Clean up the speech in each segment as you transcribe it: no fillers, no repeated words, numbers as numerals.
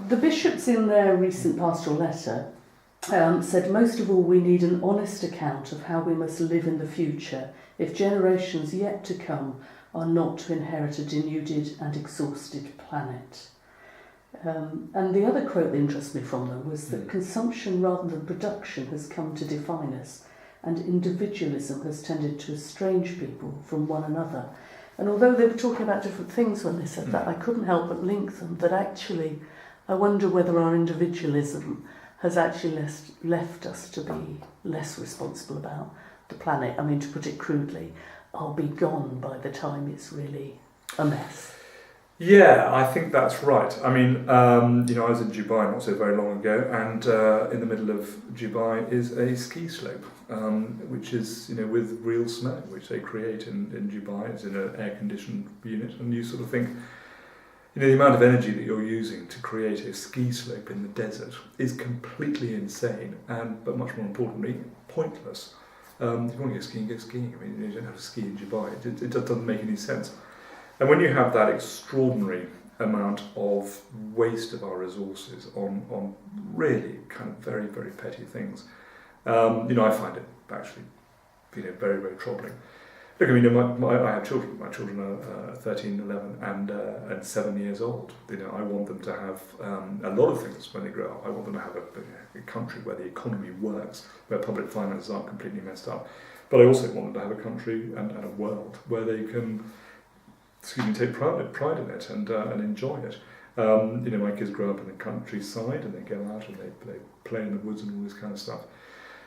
The bishops in their recent pastoral letter said most of all we need an honest account of how we must live in the future if generations yet to come are not to inherit a denuded and exhausted planet. And the other quote that interests me from them was that consumption rather than production has come to define us, and individualism has tended to estrange people from one another. And although they were talking about different things when they said that, I couldn't help but link them, that actually I wonder whether our individualism has actually left us to be less responsible about the planet. I mean, to put it crudely, I'll be gone by the time it's really a mess. Yeah, I think that's right. I mean, I was in Dubai not so very long ago, and in the middle of Dubai is a ski slope, which is, with real snow, which they create in Dubai. It's in an air-conditioned unit, and you sort of think, the amount of energy that you're using to create a ski slope in the desert is completely insane, but much more importantly, pointless. If you want to go skiing, go skiing. I mean, you don't have to ski in Dubai. It just doesn't make any sense. And when you have that extraordinary amount of waste of our resources on really kind of very, very petty things, I find it actually, very, very troubling. Look, I mean, I have children. My children are 13, 11, and 7 years old. I want them to have a lot of things when they grow up. I want them to have a country where the economy works, where public finances aren't completely messed up. But I also want them to have a country and a world where they can, take pride in it and enjoy it. My kids grow up in the countryside and they go out and they play in the woods and all this kind of stuff.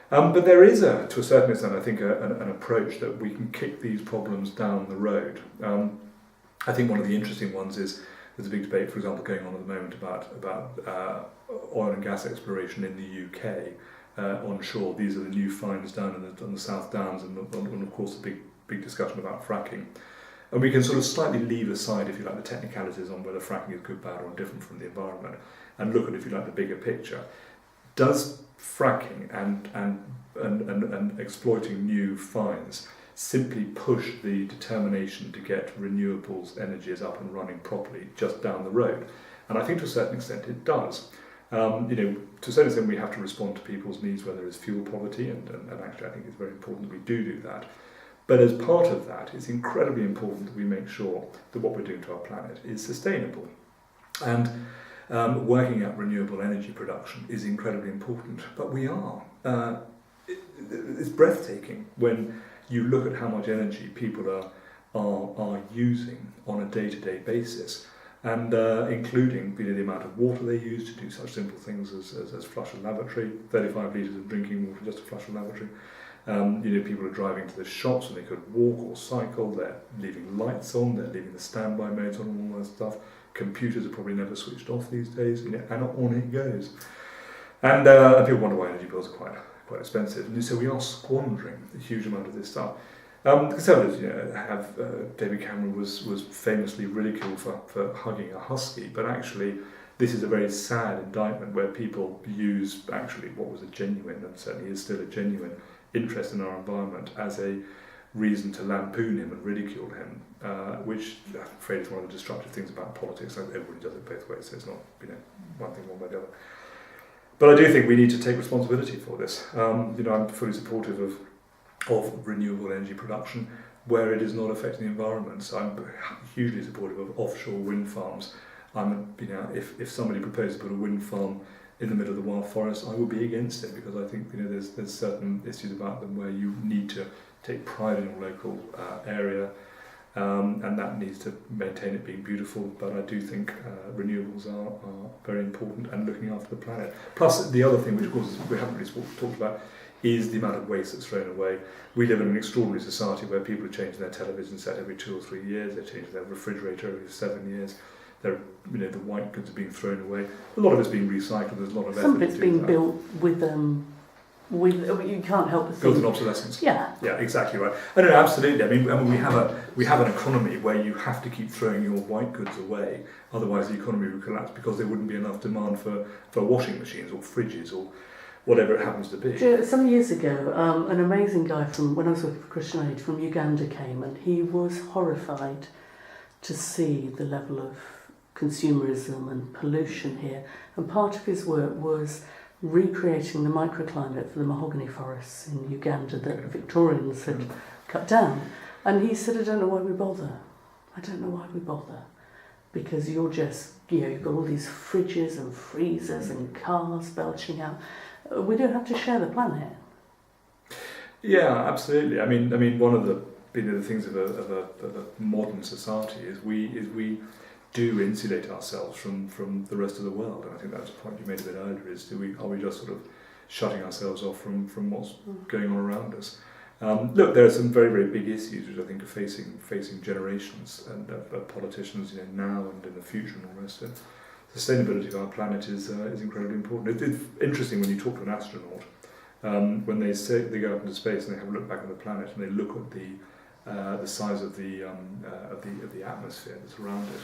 But there is, to a certain extent, I think, an approach that we can kick these problems down the road. I think one of the interesting ones is there's a big debate, for example, going on at the moment about oil and gas exploration in the UK onshore. These are the new finds down on the South Downs, and of course the big discussion about fracking. And we can sort of slightly leave aside, if you like, the technicalities on whether fracking is good, bad, or different from the environment, and look at, if you like, the bigger picture. Does fracking and exploiting new finds simply push the determination to get renewables energies up and running properly just down the road? And I think to a certain extent it does. To a certain extent we have to respond to people's needs where there is fuel poverty, and actually I think it's very important that we do that. But as part of that, it's incredibly important that we make sure that what we're doing to our planet is sustainable. And working out renewable energy production is incredibly important, but we are. It's breathtaking when you look at how much energy people are using on a day-to-day basis, and including the amount of water they use to do such simple things as flush a lavatory, 35 litres of drinking water just to flush a lavatory. People are driving to the shops and they could walk or cycle, they're leaving lights on, they're leaving the standby modes on, and all that stuff. Computers are probably never switched off these days, and on it goes. And people wonder why energy bills are quite expensive. And so we are squandering a huge amount of this stuff. The Conservatives, David Cameron was famously ridiculed for hugging a husky, but actually this is a very sad indictment where people use actually what was a genuine, and certainly is still a genuine, interest in our environment as a reason to lampoon him and ridicule him, which I'm afraid is one of the destructive things about politics. Everybody does it both ways, so it's not one thing one way or the other. But I do think we need to take responsibility for this. I'm fully supportive of renewable energy production where it is not affecting the environment. So I'm hugely supportive of offshore wind farms. If somebody proposed to put a wind farm in the middle of the wild forest, I would be against it, because I think there's certain issues about them where you need to take pride in your local area, and that needs to maintain it being beautiful. But I do think renewables are very important, and looking after the planet. Plus the other thing, which of course we haven't really talked about, is the amount of waste that's thrown away. We live in an extraordinary society where people are changing their television set every 2 or 3 years, they're changing their refrigerator every 7 years. The white goods are being thrown away. A lot of it's being recycled. There's a lot of effort. Some of it's being built with you can't help but think. Built in obsolescence. Yeah. Yeah, exactly right. No, absolutely. I mean, we have an economy where you have to keep throwing your white goods away, otherwise the economy would collapse, because there wouldn't be enough demand for washing machines or fridges or whatever it happens to be. Some years ago, an amazing guy when I was working for Christian Aid from Uganda came, and he was horrified to see the level of consumerism and pollution here. And part of his work was recreating the microclimate for the mahogany forests in Uganda that Victorians had cut down. And he said, I don't know why we bother. I don't know why we bother. Because you're just, you've got all these fridges and freezers and cars belching out. We don't have to share the planet. Yeah, absolutely. I mean, one of the things of a modern society is we do insulate ourselves from the rest of the world, and I think that's a point you made a bit earlier. Is are we just sort of shutting ourselves off from what's going on around us? Look, there are some very, very big issues which I think are facing generations and politicians, now and in the future and all the rest of it. Sustainability of our planet is incredibly important. It's interesting when you talk to an astronaut, when they go up into space and they have a look back at the planet and they look at the size of the atmosphere that's around it,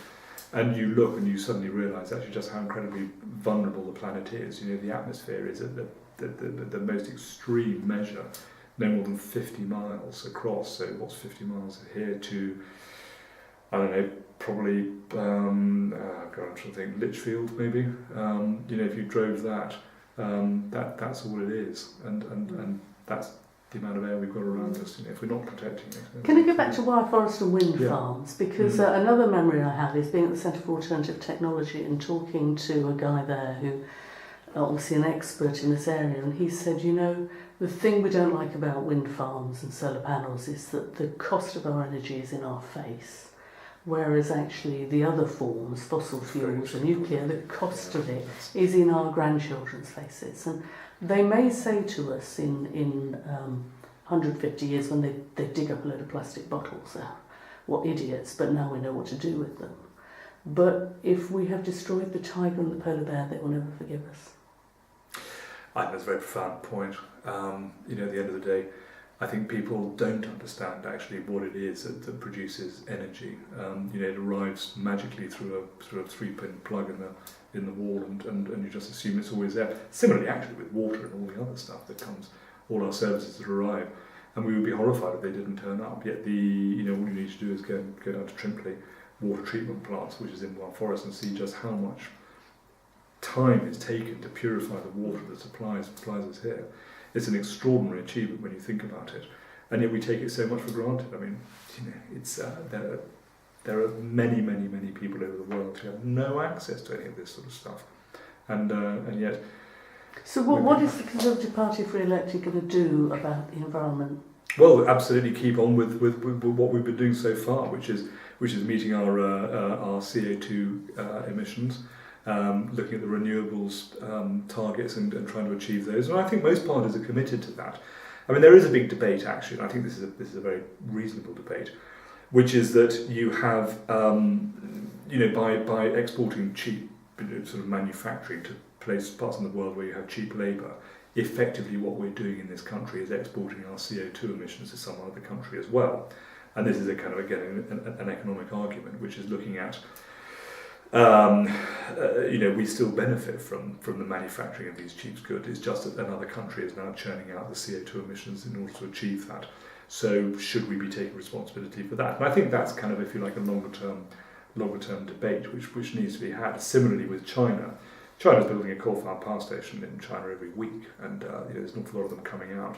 and you look and you suddenly realise actually just how incredibly vulnerable the planet is. The atmosphere is at the most extreme measure, no more than 50 miles across. So what's 50 miles here to, I don't know, probably, I'm trying to think, Lichfield maybe. If you drove that, that's all it is, and that's the amount of air we've got around us. If we're not protecting it. Can I go back to wire forest and wind farms? Because another memory I have is being at the Centre for Alternative Technology and talking to a guy there who, obviously an expert in this area, and he said, the thing we don't like about wind farms and solar panels is that the cost of our energy is in our face, whereas actually the other forms, fossil fuels and nuclear, the cost of it is in our grandchildren's faces. And they may say to us in 150 years when they dig up a load of plastic bottles, what idiots, but now we know what to do with them. But if we have destroyed the tiger and the polar bear, they will never forgive us. I think that's a very profound point. At the end of the day, I think people don't understand actually what it is that produces energy. It arrives magically through a sort of 3-pin plug in the wall, and you just assume it's always there. Similarly, actually, with water and all the other stuff that comes, all our services that arrive, and we would be horrified if they didn't turn up. Yet all you need to do is go down to Trimpley water treatment plants, which is in our forest, and see just how much time it's taken to purify the water that supplies us here. It's an extraordinary achievement when you think about it, and yet we take it so much for granted. I mean, it's there are many, many, many people over the world who have no access to any of this sort of stuff, and yet. So what is the Conservative Party, if re-elected, going to do about the environment? Well, absolutely keep on with what we've been doing so far, which is meeting our CO2 emissions. Looking at the renewables targets and trying to achieve those, and I think most parties are committed to that. I mean, there is a big debate actually, and I think this is a very reasonable debate, which is that you have by exporting cheap sort of manufacturing to parts in the world where you have cheap labour, effectively what we're doing in this country is exporting our CO2 emissions to some other country as well. And this is a kind of an economic argument, which is looking at. We still benefit from the manufacturing of these cheap goods. It's just that another country is now churning out the CO2 emissions in order to achieve that. So should we be taking responsibility for that? And I think that's kind of, if you like, a longer term debate which needs to be had. Similarly with China. China's building a coal-fired power station in China every week, and there's an awful lot of them coming out.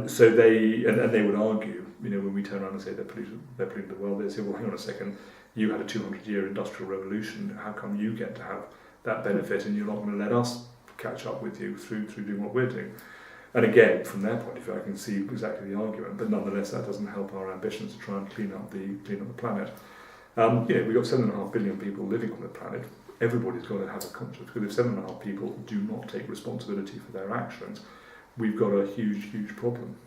So they would argue, when we turn around and say they're polluting the world, they say, well, hang on a second. You had a 200-year industrial revolution. How come you get to have that benefit, and you're not going to let us catch up with you through doing what we're doing? And again, from their point of view, I can see exactly the argument. But nonetheless, that doesn't help our ambitions to try and clean up the planet. We've got 7.5 billion people living on the planet. Everybody's got to have a conscience. Because if 7.5 people do not take responsibility for their actions, we've got a huge, huge problem.